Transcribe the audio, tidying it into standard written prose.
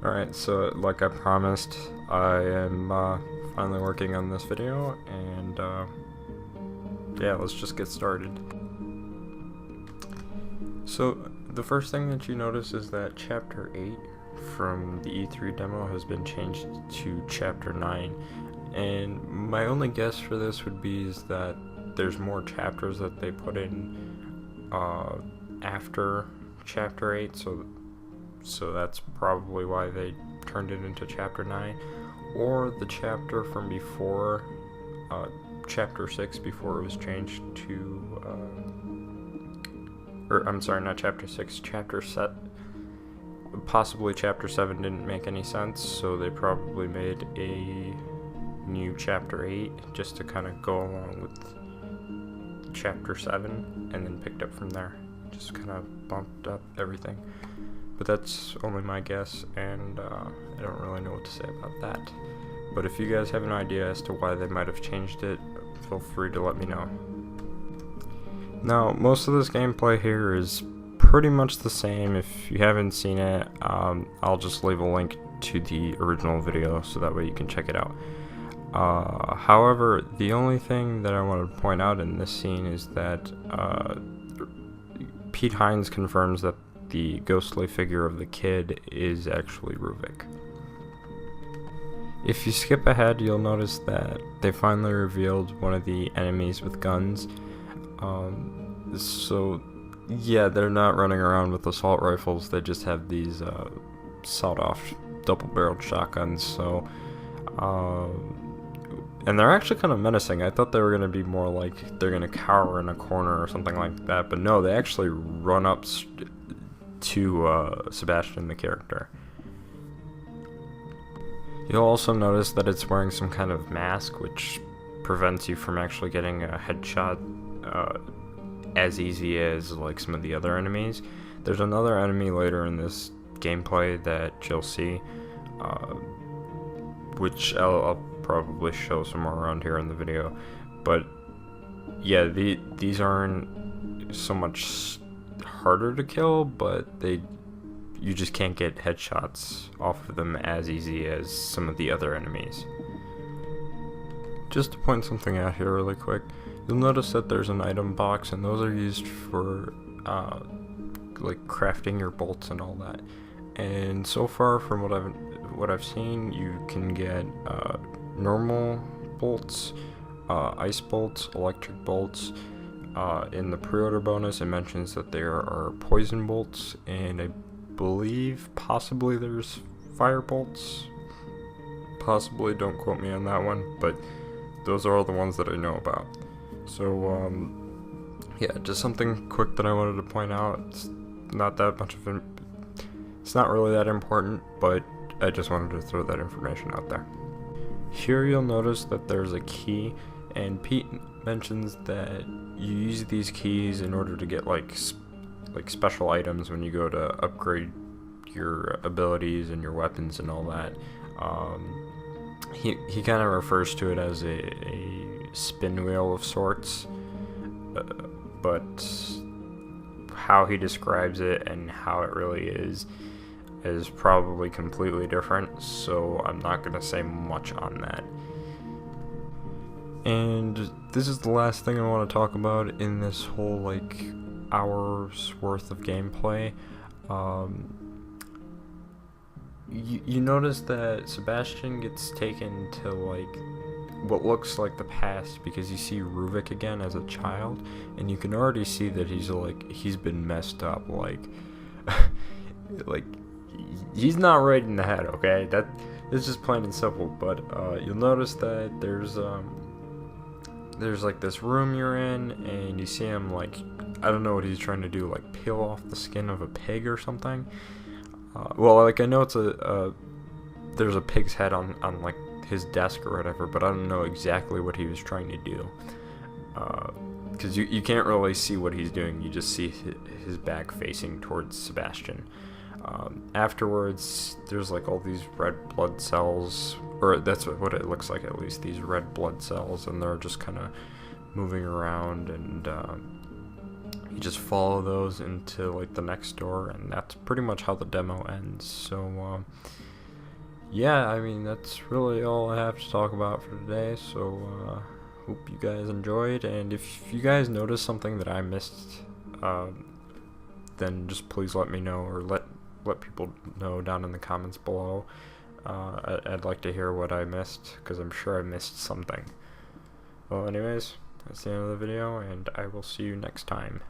Alright, so like I promised, I am finally working on this video, and yeah, let's just get started. So, the first thing that you notice is that Chapter 8 from the E3 demo has been changed to Chapter 9, and my only guess for this would be is that there's more chapters that they put in after Chapter 8, so that's probably why they turned it into Chapter 9, or the chapter from before, Chapter 6, before it was changed to, or I'm sorry, not Chapter 6, Chapter 7, possibly Chapter 7 didn't make any sense, so they probably made a new Chapter 8 just to kind of go along with Chapter 7, and then picked up from there, just kind of bumped up everything. But that's only my guess, and I don't really know what to say about that. But if you guys have an idea as to why they might have changed it, feel free to let me know. Now, most of this gameplay here is pretty much the same. If you haven't seen it, I'll just leave a link to the original video so that way you can check it out. However, the only thing that I want to point out in this scene is that Pete Hines confirms that the ghostly figure of the kid is actually Ruvik. If you skip ahead, you'll notice that they finally revealed one of the enemies with guns. So yeah, they're not running around with assault rifles, they just have these sawed-off double-barreled shotguns, so and they're actually kind of menacing. I thought they were going to be more like they're going to cower in a corner or something like that, but no, they actually run up to Sebastian, the character. You'll also notice that it's wearing some kind of mask, which prevents you from actually getting a headshot as easy as like some of the other enemies. There's another enemy later in this gameplay that you'll see, which I'll probably show somewhere around here in the video. But yeah, these aren't so much harder to kill, but you just can't get headshots off of them as easy as some of the other enemies. Just to point something out here really quick, you'll notice that there's an item box, and those are used for like crafting your bolts and all that. And so far, from what I've seen, you can get normal bolts, ice bolts, electric bolts. In the pre-order bonus, it mentions that there are poison bolts, and I believe possibly there's fire bolts. Possibly, don't quote me on that one, but those are all the ones that I know about. So, yeah, just something quick that I wanted to point out. It's not that much of it's not really that important, but I just wanted to throw that information out there. Here you'll notice that there's a key, and Pete mentions that you use these keys in order to get like special items when you go to upgrade your abilities and your weapons and all that. He kind of refers to it as a spin wheel of sorts, but how he describes it and how it really is probably completely different, so I'm not going to say much on that. And this is the last thing I want to talk about in this whole like hour's worth of gameplay. You notice that Sebastian gets taken to like what looks like the past, because you see Ruvik again as a child, and you can already see that he's been messed up, like like he's not right in the head, okay? That is just plain and simple. But you'll notice that there's like this room you're in, and you see him like, I don't know what he's trying to do, like peel off the skin of a pig or something. Well, like I know it's there's a pig's head on like his desk or whatever, but I don't know exactly what he was trying to do. Because you can't really see what he's doing, you just see his back facing towards Sebastian. Afterwards, there's like all these red blood cells, or that's what it looks like at least, these red blood cells, and they're just kind of moving around, and you just follow those into like the next door, and that's pretty much how the demo ends. So yeah, I mean, that's really all I have to talk about for today, so hope you guys enjoyed, and if you guys noticed something that I missed, then just please let me know, or let people know down in the comments below. I'd like to hear what I missed, because I'm sure I missed something. Well, anyways, that's the end of the video, and I will see you next time.